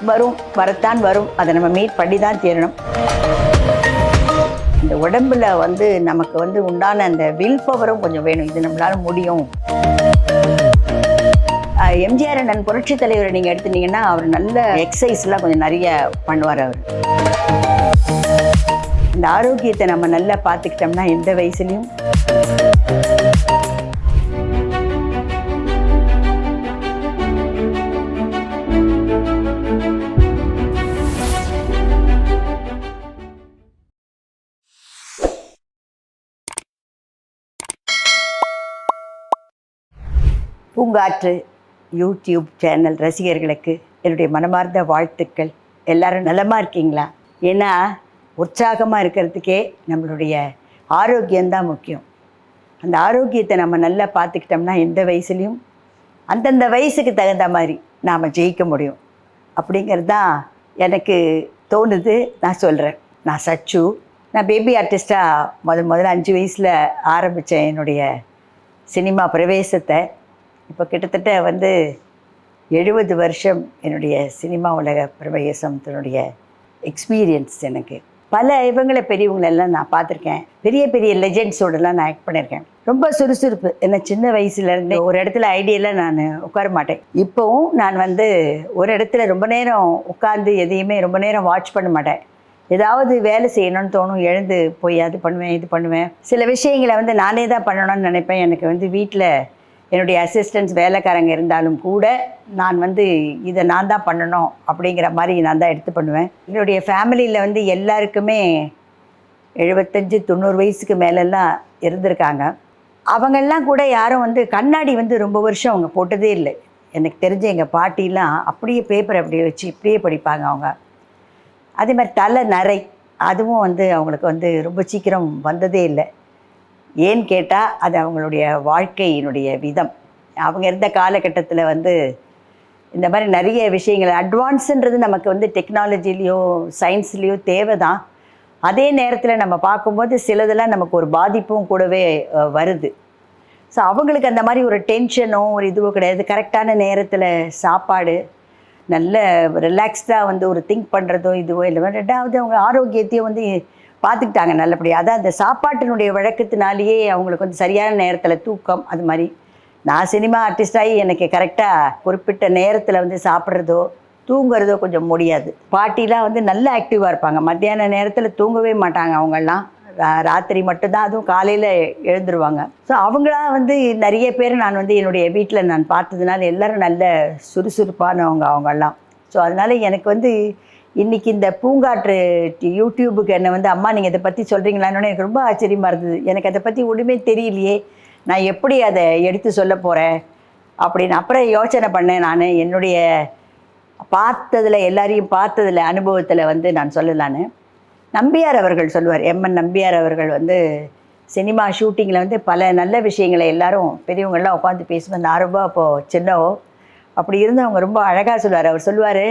வரும், வரத்தான் வரும். அதை நம்ம மீட் பண்ணி தான் தீரணும். இந்த உடம்புல வந்து நமக்கு வந்து உண்டான அந்த வில் பவரும் கொஞ்சம் வேணும். இது நம்மளால முடியும். எம்ஜிஆர் அண்ணன் புரட்சி தலைவரை நீங்கள் எடுத்துட்டீங்கன்னா அவர் நல்ல எக்ஸசைஸ்லாம் கொஞ்சம் நிறைய பண்ணுவார். அவர் இந்த ஆரோக்கியத்தை நம்ம நல்லா பார்த்துக்கிட்டோம்னா எந்த வயசுலையும் பூங்காற்று யூடியூப் சேனல் ரசிகர்களுக்கு என்னுடைய மனமார்ந்த வாழ்த்துக்கள். எல்லாரும் நலமாக இருக்கீங்களா? ஏன்னா உற்சாகமாக இருக்கிறதுக்கே நம்மளுடைய ஆரோக்கியம்தான் முக்கியம். அந்த ஆரோக்கியத்தை நம்ம நல்லா பார்த்துக்கிட்டோம்னா எந்த வயசுலையும் அந்தந்த வயசுக்கு தகுந்த மாதிரி நாம் ஜெயிக்க முடியும் அப்படிங்கிறது தான் எனக்கு தோணுது. நான் சொல்கிறேன். நான் சச்சு. நான் பேபி ஆர்டிஸ்ட்டாக முதல்ல 5 வயசில் ஆரம்பித்தேன் என்னுடைய சினிமா பிரவேசத்தை. இப்போ கிட்டத்தட்ட வந்து 70 வருஷம் என்னுடைய சினிமா உலக பிரவேசத்தினுடைய எக்ஸ்பீரியன்ஸ். எனக்கு பல பெரியவங்களெல்லாம் நான் பார்த்துருக்கேன். பெரிய பெரிய லெஜெண்ட்ஸோடலாம் நான் ஆக்ட் பண்ணியிருக்கேன். ரொம்ப சுறுசுறுப்பு. என்ன சின்ன வயசுலேருந்து ஒரு இடத்துல ஐடியெல்லாம் நான் உட்கார மாட்டேன். இப்போவும் நான் வந்து ஒரு இடத்துல ரொம்ப நேரம் உட்காந்து எதையுமே ரொம்ப நேரம் வாட்ச் பண்ண மாட்டேன். ஏதாவது வேலை செய்யணும்னு தோணும், எழுந்து போய் அது பண்ணுவேன் இது பண்ணுவேன். சில விஷயங்களை வந்து நானே தான் பண்ணணும்னு நினைப்பேன். எனக்கு வந்து வீட்டில் என்னுடைய அசிஸ்டன்ட்ஸ் வேலைக்காரங்க இருந்தாலும் கூட நான் வந்து இதை நான் தான் பண்ணணும் அப்படிங்கிற மாதிரி நான் தான் எடுத்து பண்ணுவேன். என்னுடைய ஃபேமிலியில் வந்து எல்லாருக்குமே 75-90 வயசுக்கு மேலெல்லாம் இருந்திருக்காங்க. அவங்கெல்லாம் கூட யாரும் வந்து கண்ணாடி வந்து ரொம்ப வருஷம் அவங்க போட்டதே இல்லை. எனக்கு தெரிஞ்ச எங்கள் பாட்டிலாம் அப்படியே பேப்பர் அப்படியே வச்சு இப்படியே படிப்பாங்க அவங்க. அதே மாதிரி தலை நரை அதுவும் வந்து அவங்களுக்கு வந்து ரொம்ப சீக்கிரம் வந்ததே இல்லை. ஏன்னு கேட்டால் அது அவங்களுடைய வாழ்க்கையினுடைய விதம். அவங்க இருந்த காலகட்டத்தில் வந்து இந்த மாதிரி நிறைய விஷயங்கள் அட்வான்ஸுன்றது நமக்கு வந்து டெக்னாலஜிலேயோ சயின்ஸ்லேயோ தேவை தான். அதே நேரத்தில் நம்ம பார்க்கும்போது சிலதெல்லாம் நமக்கு ஒரு பாதிப்பும் கூடவே வருது. ஸோ அவங்களுக்கு அந்த மாதிரி ஒரு டென்ஷனோ ஒரு இதுவோ கிடையாது. கரெக்டான நேரத்தில் சாப்பாடு, நல்ல ரிலாக்ஸ்டாக வந்து ஒரு திங்க் பண்ணுறதோ இதுவோ இல்லை. ரெண்டாவது அவங்க ஆரோக்கியத்தையும் வந்து பார்த்துக்கிட்டாங்க நல்லபடியாக. அதான் அந்த சாப்பாட்டினுடைய வழக்கத்தினாலேயே அவங்களுக்கு வந்து சரியான நேரத்தில் தூக்கம். அது மாதிரி நான் சினிமா ஆர்டிஸ்டாகி எனக்கு கரெக்டாக குறிப்பிட்ட நேரத்தில் வந்து சாப்பிட்றதோ தூங்குறதோ கொஞ்சம் முடியாது. பாட்டிலாம் வந்து நல்ல ஆக்டிவாக இருப்பாங்க. மத்தியான நேரத்தில் தூங்கவே மாட்டாங்க. அவங்கெல்லாம் ராத்திரி மட்டும்தான், அதுவும் காலையில் எழுந்துருவாங்க. ஸோ அவங்களாம் வந்து நிறைய பேர் நான் வந்து என்னுடைய வீட்டில் நான் பார்த்ததுனால எல்லோரும் நல்ல சுறுசுறுப்பானவங்க அவங்கெல்லாம். ஸோ அதனால் எனக்கு வந்து இன்றைக்கி இந்த பூங்காற்று யூடியூபுக்கு என்னை வந்து அம்மா நீங்கள் இதை பற்றி சொல்கிறீங்களான்னு எனக்கு ரொம்ப ஆச்சரியமாக இருந்தது. எனக்கு அதை பற்றி ஒன்றுமே தெரியலையே, நான் எப்படி அதை எடுத்து சொல்ல போகிறேன் அப்படின்னு அப்புறம் யோசனை பண்ணேன். நான் என்னுடைய பார்த்ததில் எல்லாரையும் பார்த்ததில் அனுபவத்தில் வந்து நான் சொல்லலான்னு. நம்பியார் அவர்கள் சொல்லுவார், எம்என் நம்பியார் அவர்கள் வந்து சினிமா ஷூட்டிங்கில் வந்து பல நல்ல விஷயங்களை எல்லாரும் பெரியவங்கள்லாம் உட்காந்து பேசுவேன். அந்த ஆரம்பம் அப்போது சின்னவோ அப்படி இருந்து அவங்க ரொம்ப அழகாக சொல்லுவார். அவர் சொல்லுவார்,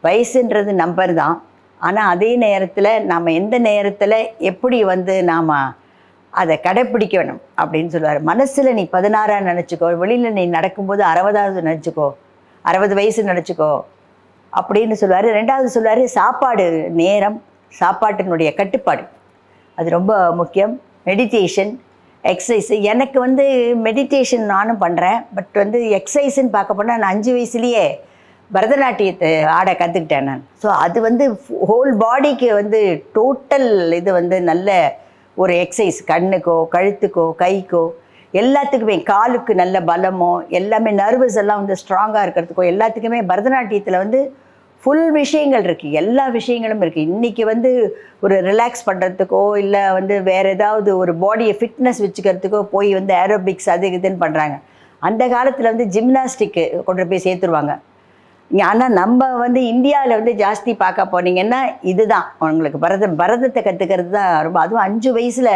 வயசுன்றது நம்பர் தான், ஆனால் அதே நேரத்தில் நாம் எந்த நேரத்தில் எப்படி வந்து நாம் அதை கடைப்பிடிக்க வேணும் அப்படின்னு சொல்லுவார். மனசில் நீ 16 நினச்சிக்கோ, வெளியில் நீ நடக்கும்போது 60 நினச்சிக்கோ, 60 வயசு நினச்சிக்கோ அப்படின்னு சொல்லுவார். ரெண்டாவது சொல்லுவார், சாப்பாடு நேரம், சாப்பாட்டினுடைய கட்டுப்பாடு அது ரொம்ப முக்கியம். Meditation, exercise. எனக்கு வந்து மெடிடேஷன் நானும் பண்ணுறேன். பட் வந்து எக்ஸசைஸ்ன்னு பார்க்க போனால் நான் 5 வயசுலேயே பரதநாட்டியத்தை ஆட கற்றுக்கிட்டேன் நான். ஸோ அது வந்து ஹோல் பாடிக்கு வந்து டோட்டல் இது வந்து நல்ல ஒரு எக்ஸசைஸ். கண்ணுக்கோ கழுத்துக்கோ கைக்கோ எல்லாத்துக்குமே, காலுக்கு நல்ல பலமோ எல்லாமே, நர்வஸ் எல்லாம் வந்து ஸ்ட்ராங்காக இருக்கிறதுக்கோ எல்லாத்துக்குமே பரதநாட்டியத்தில் வந்து ஃபுல் விஷயங்கள் இருக்குது. எல்லா விஷயங்களும் இருக்குது. இன்றைக்கி வந்து ஒரு ரிலாக்ஸ் பண்ணுறதுக்கோ இல்லை வந்து வேறு ஏதாவது ஒரு பாடியை ஃபிட்னஸ் வச்சுக்கிறதுக்கோ போய் வந்து ஏரோபிக்ஸ் அது இதுன்னு பண்ணுறாங்க. அந்த காலத்தில் வந்து ஜிம்னாஸ்டிக்கு கொண்டு போய் சேர்த்துருவாங்க. ஆனால் நம்ம வந்து இந்தியாவில் வந்து ஜாஸ்தி பார்க்க போனீங்கன்னா இதுதான் அவங்களுக்கு பரதத்தை கற்றுக்கிறது தான் ரொம்ப. அதுவும் 5 வயசில்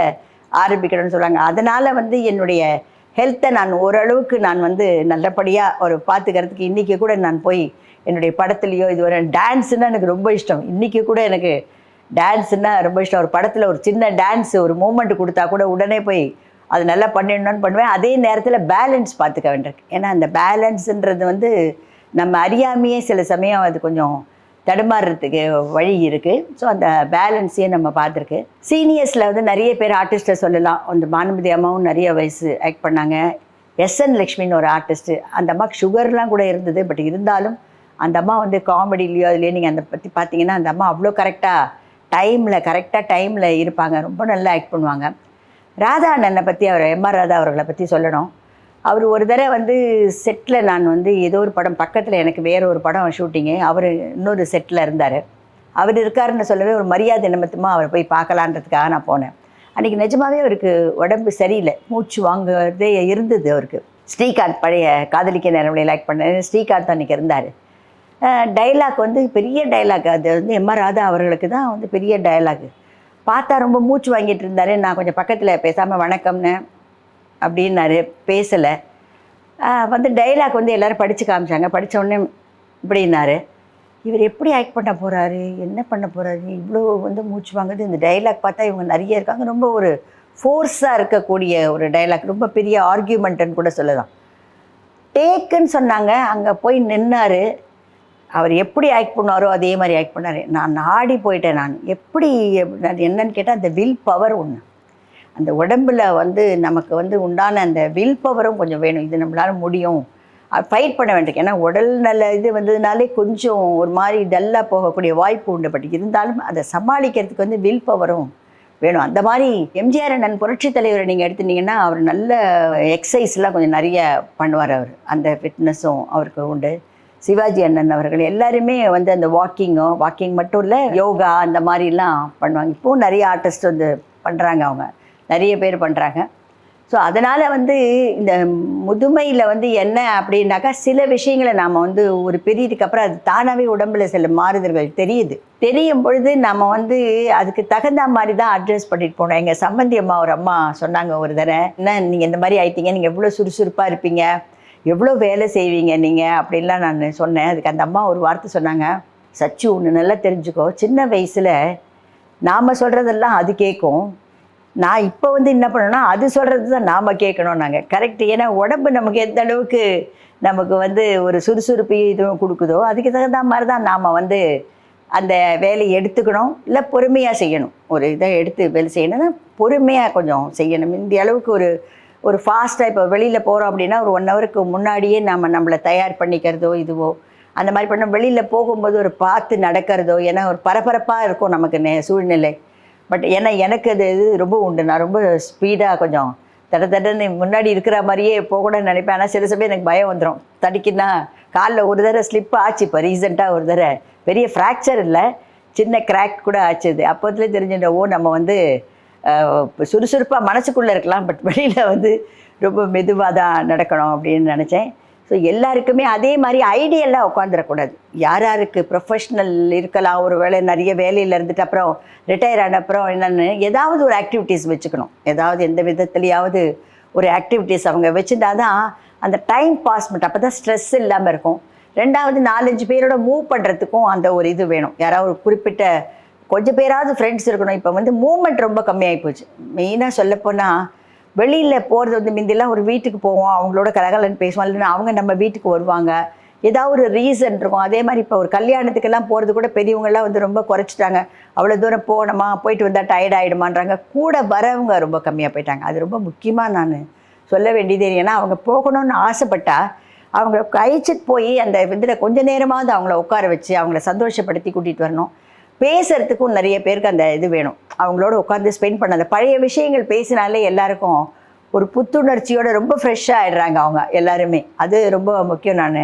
ஆரம்பிக்கணும்னு சொல்கிறாங்க. அதனால் வந்து என்னுடைய ஹெல்த்தை நான் ஓரளவுக்கு நான் வந்து நல்லபடியாக ஒரு பார்த்துக்கிறதுக்கு இன்றைக்கி கூட நான் போய் என்னுடைய படத்துலையோ இது வர டான்ஸுன்னா எனக்கு ரொம்ப இஷ்டம். இன்றைக்கி கூட எனக்கு டான்ஸுன்னா ரொம்ப இஷ்டம். ஒரு படத்தில் ஒரு சின்ன டான்ஸு ஒரு மூமெண்ட் கொடுத்தா கூட உடனே போய் அது நல்லா பண்ணிடணும்னு பண்ணுவேன். அதே நேரத்தில் பேலன்ஸ் பார்த்துக்க வேண்டியிருக்கு. ஏன்னா அந்த பேலன்ஸுன்றது வந்து நம்ம அறியாமையே சில சமயம் அது கொஞ்சம் தடுமாறுறதுக்கு வழி இருக்குது. ஸோ அந்த பேலன்ஸையும் நம்ம பார்த்துருக்கு. சீனியர்ஸில் வந்து நிறைய பேர் ஆர்டிஸ்ட்டை சொல்லலாம். அந்த பானுமதி அம்மாவும் நிறைய வயசு ஆக்ட் பண்ணாங்க. எஸ்என் லக்ஷ்மின்னு ஒரு ஆர்டிஸ்ட்டு, அந்த அம்மாவுக்கு சுகர்லாம் கூட இருந்தது. பட் இருந்தாலும் அந்த அம்மா வந்து காமெடிலையோ அதுலேயே நீங்கள் அதை பற்றி பார்த்தீங்கன்னா அந்த அம்மா அவ்வளோ கரெக்டாக டைமில் இருப்பாங்க. ரொம்ப நல்லா ஆக்ட் பண்ணுவாங்க. ராதா அண்ணனை பற்றி எம்ஆர் ராதா அவர்களை பற்றி சொல்லணும். அவர் ஒரு தடவை வந்து செட்டில் நான் வந்து ஏதோ ஒரு படம் பக்கத்தில் எனக்கு வேறு ஒரு படம் ஷூட்டிங்கு, அவர் இன்னொரு செட்டில் இருந்தார். அவர் இருக்காருன்னு சொல்லவே ஒரு மரியாதை நிமித்தமாக அவரை போய் பார்க்கலான்றதுக்காக நான் போனேன். அன்றைக்கி நிஜமாகவே அவருக்கு உடம்பு சரியில்லை, மூச்சு வாங்குறதே இருந்தது அவருக்கு. ஸ்ரீகாந்த் பழைய காதலிக்க நேரவழியில் ஆக்ட் பண்ண ஸ்ரீகாந்த் அன்றைக்கி இருந்தார். டைலாக் வந்து பெரிய டைலாக், அது வந்து எம்ஆர் ராதா அவர்களுக்கு தான் வந்து பெரிய டைலாக். பார்த்தா ரொம்ப மூச்சு வாங்கிட்டு இருந்தார். நான் கொஞ்சம் பக்கத்தில் பேசாமல் வணக்கம்னு அப்படின்னாரு, பேசலை. வந்து டைலாக் வந்து எல்லோரும் படித்து காமிச்சாங்க. படித்த உடனே இப்படின்னாரு, இவர் எப்படி ஆக்ட் பண்ண போகிறாரு, என்ன பண்ண போகிறாரு, இவ்வளோ வந்து மூச்சு வாங்குது. இந்த டைலாக் பார்த்தா இவங்க நிறைய இருக்காங்க, ரொம்ப ஒரு ஃபோர்ஸாக இருக்கக்கூடிய ஒரு டைலாக், ரொம்ப பெரிய ஆர்கியூமெண்ட்டுன்னு கூட சொல்லலாம். டேக்குன்னு சொன்னாங்க. அங்கே போய் நின்னார். அவர் எப்படி ஆக்ட் பண்ணாரோ அதே மாதிரி ஆக்ட் பண்ணார். நான் நாடி போயிட்டேன். நான் எப்படி என்னன்னு கேட்டால் அந்த வில் பவர் ஒன்று, அந்த உடம்பில் வந்து நமக்கு வந்து உண்டான அந்த வில் பவரும் கொஞ்சம் வேணும். இது நம்மளால முடியும், ஃபைட் பண்ண வேண்டியது. ஏன்னா உடல் நல்ல இது வந்ததுனாலே கொஞ்சம் ஒரு மாதிரி டல்லாக போகக்கூடிய வாய்ப்பு உண்டு. பட் இருந்தாலும் அதை சமாளிக்கிறதுக்கு வந்து வில் பவரும் வேணும். அந்த மாதிரி எம்ஜிஆர் அண்ணன் புரட்சி தலைவரை நீங்கள் எடுத்துட்டிங்கன்னா அவர் நல்ல எக்ஸசைஸ்லாம் கொஞ்சம் நிறைய பண்ணுவார். அவர் அந்த ஃபிட்னஸும் அவருக்கு உண்டு. சிவாஜி அண்ணன் அவர்கள் எல்லாருமே வந்து அந்த வாக்கிங் மட்டும் இல்லை, யோகா அந்த மாதிரிலாம் பண்ணுவாங்க. இப்போவும் நிறைய ஆர்டிஸ்ட் வந்து பண்ணுறாங்க, அவங்க நிறைய பேர் பண்ணுறாங்க. ஸோ அதனால் வந்து இந்த முதுமையில் வந்து என்ன அப்படின்னாக்கா சில விஷயங்களை நாம் வந்து ஒரு பெரியதுக்கு அப்புறம் அது தானாகவே உடம்புல சில மாறுதல்கள் தெரியும் பொழுது நம்ம வந்து அதுக்கு தகுந்த மாதிரி தான் அட்ரெஸ் பண்ணிட்டு போனோம். எங்கள் சம்பந்தி அம்மா ஒரு அம்மா சொன்னாங்க ஒரு தடவை, என்ன நீங்கள் இந்த மாதிரி ஆயிட்டீங்க, நீங்கள் எவ்வளோ சுறுசுறுப்பாக இருப்பீங்க, எவ்வளோ வேலை செய்வீங்க நீங்கள் அப்படின்லாம் நான் சொன்னேன். அதுக்கு அந்த அம்மா ஒரு வார்த்தை சொன்னாங்க, சச்சு ஒன்று நல்லா தெரிஞ்சுக்கோ, சின்ன வயசில் நாம் சொல்கிறதெல்லாம் அது கேட்கும், நான் இப்போ வந்து என்ன பண்ணணும்னா அது சொல்கிறது தான் நாம் கேட்கணும். நாங்கள் கரெக்டு. ஏன்னா உடம்பு நமக்கு எந்த அளவுக்கு நமக்கு வந்து ஒரு சுறுசுறுப்பு இதுவும் கொடுக்குதோ அதுக்கு தகுந்த மாதிரி தான் நாம் வந்து அந்த வேலையை எடுத்துக்கணும், இல்லை பொறுமையாக செய்யணும். ஒரு இதை எடுத்து வேலை செய்யணும்னா பொறுமையாக கொஞ்சம் செய்யணும். இந்த அளவுக்கு ஒரு ஃபாஸ்ட்டாக இப்போ வெளியில் போகிறோம் அப்படின்னா ஒரு 1 ஹவருக்கு முன்னாடியே நம்மளை தயார் பண்ணிக்கிறதோ இதுவோ அந்த மாதிரி பண்ணோம். வெளியில் போகும்போது ஒரு பார்த்து நடக்கிறதோ, ஏன்னா ஒரு பரபரப்பாக இருக்கும் நமக்கு சூழ்நிலை. பட் ஏன்னா எனக்கு அது இது ரொம்ப உண்டு. நான் ரொம்ப ஸ்பீடாக கொஞ்சம் தடன்னு முன்னாடி இருக்கிற மாதிரியே போகணும்னு நினைப்பேன். ஆனால் சில சமயம் எனக்கு பயம் வந்துடும். தடிக்குன்னா காலில் ஒரு தடவை ஸ்லிப் ஆச்சு. இப்போ ரீசெண்டாக ஒரு தடவை பெரிய ஃப்ராக்சர் இல்லை, சின்ன கிராக் கூட ஆச்சுது. அப்போதுலேயே தெரிஞ்சுட்டோம், நம்ம வந்து சுறுசுறுப்பாக மனசுக்குள்ளே இருக்கலாம், பட் வெளியில் வந்து ரொம்ப மெதுவாக தான் நடக்கணும் அப்படின்னு நினச்சேன். ஸோ எல்லாருக்குமே அதே மாதிரி ஐடியெல்லாம் உட்காந்துடக்கூடாது. யாருக்கு ப்ரொஃபஷ்னல் இருக்கலாம், ஒரு வேளை நிறைய வேலையில் இருந்துட்டு அப்புறம் ரிட்டையர் ஆன அப்புறம் என்னென்னு ஏதாவது ஒரு ஆக்டிவிட்டீஸ் வச்சுக்கணும். ஏதாவது எந்த விதத்துலையாவது ஒரு ஆக்டிவிட்டீஸ் அவங்க வச்சுருந்தா தான் அந்த டைம் பாஸ் மட்டும், அப்போ தான் ஸ்ட்ரெஸ் இல்லாமல் இருக்கும். 2வது 4-5 பேரோட மூவ் பண்ணுறதுக்கும் அந்த ஒரு இது வேணும். யாராவது ஒரு குறிப்பிட்ட கொஞ்சம் பேராவது ஃப்ரெண்ட்ஸ் இருக்கணும். இப்போ வந்து மூவ்மெண்ட் ரொம்ப கம்மியாகி போச்சு. மெயினாக சொல்லப்போனால் வெளியில் போகிறது வந்து முந்தியெல்லாம் ஒரு வீட்டுக்கு போவோம், அவங்களோட கலகலன்னு பேசுவோம், இல்லைன்னா அவங்க நம்ம வீட்டுக்கு வருவாங்க, ஏதாவது ஒரு ரீசன் இருக்கும். அதே மாதிரி இப்போ ஒரு கல்யாணத்துக்கெல்லாம் போகிறது கூட பெரியவங்கள்லாம் வந்து ரொம்ப குறைச்சிட்டாங்க. அவ்வளோ தூரம் போனோமா, போயிட்டு வந்தால் டயர்ட் ஆகிடுமான்றாங்க. கூட வரவங்க ரொம்ப கம்மியாக போயிட்டாங்க. அது ரொம்ப முக்கியமாக நான் சொல்ல வேண்டியது. ஏன்னா அவங்க போகணும்னு ஆசைப்பட்டா அவங்க கழிச்சிட்டு போய் அந்த இதில் கொஞ்ச நேரமாவது அவங்கள உட்கார வச்சு அவங்கள சந்தோஷப்படுத்தி கூட்டிகிட்டு வரணும். பேசுகிறதுக்கும் நிறைய பேருக்கு அந்த இது வேணும். அவங்களோட உட்காந்து ஸ்பெண்ட் பண்ண அந்த பழைய விஷயங்கள் பேசினாலே எல்லாருக்கும் ஒரு புத்துணர்ச்சியோடு ரொம்ப ஃப்ரெஷ்ஷாக ஆகிடுறாங்க அவங்க எல்லாருமே. அது ரொம்ப முக்கியம். நான்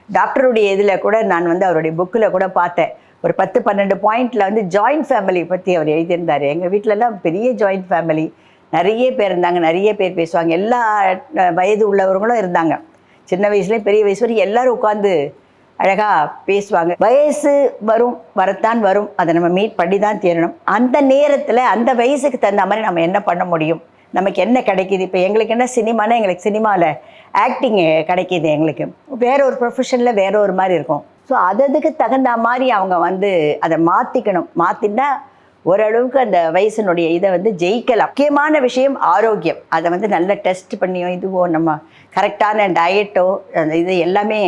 டாக்டருடைய இதில் கூட நான் வந்து அவருடைய புக்கில் கூட பார்த்தேன். ஒரு 10-12 பாயிண்டில் வந்து ஜாயிண்ட் ஃபேமிலி பற்றி அவர் எழுதியிருந்தார். எங்கள் வீட்டிலலாம் பெரிய ஜாயிண்ட் ஃபேமிலி, நிறைய பேர் இருந்தாங்க, நிறைய பேர் பேசுவாங்க, எல்லா வயது உள்ளவர்களும் இருந்தாங்க. சின்ன வயசுலேயும் பெரிய வயசு வரைக்கும் எல்லோரும் உட்காந்து அழகாக பேசுவாங்க. வயசு வரத்தான் வரும், அதை நம்ம மீட் பண்ணி தான் தீரணும். அந்த நேரத்தில் அந்த வயசுக்கு தகுந்த மாதிரி நம்ம என்ன பண்ண முடியும், நமக்கு என்ன கிடைக்கிது. இப்போ எங்களுக்கு என்ன சினிமானா, எங்களுக்கு சினிமாவில் ஆக்டிங் கிடைக்கிது, எங்களுக்கு வேற ஒரு ப்ரொஃபஷனில் வேற ஒரு மாதிரி இருக்கும். ஸோ அதுக்கு தகுந்த மாதிரி அவங்க வந்து அதை மாற்றிக்கணும். மாற்றினா ஓரளவுக்கு அந்த வயசினுடைய இதை வந்து ஜெயிக்கலாம். முக்கியமான விஷயம் ஆரோக்கியம். அதை வந்து நல்லா டெஸ்ட் பண்ணியோ இதுவோ நம்ம கரெக்டான டயட்டோ அந்த இது எல்லாமே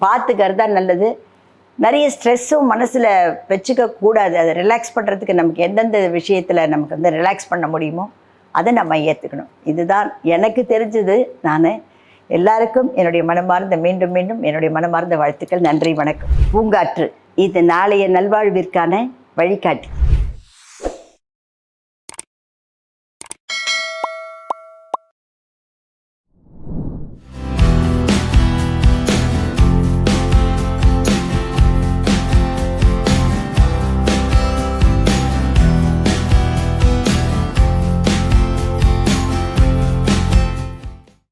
பார்த்துக்கிறது தான் நல்லது. நிறைய ஸ்ட்ரெஸ்ஸும் மனசில் வச்சுக்க கூடாது. அதை ரிலாக்ஸ் பண்ணுறதுக்கு நமக்கு எந்தெந்த விஷயத்தில் நமக்கு வந்து ரிலாக்ஸ் பண்ண முடியுமோ அதை நம்ம ஏற்றுக்கணும். இதுதான் எனக்கு தெரிஞ்சது. நான் எல்லாருக்கும் என்னுடைய மனமார்ந்த மீண்டும் மீண்டும் என்னுடைய மனமார்ந்த வாழ்த்துக்கள். நன்றி, வணக்கம். பூங்காற்று இது நாளைய நல்வாழ்விற்கான வழிகாட்டி.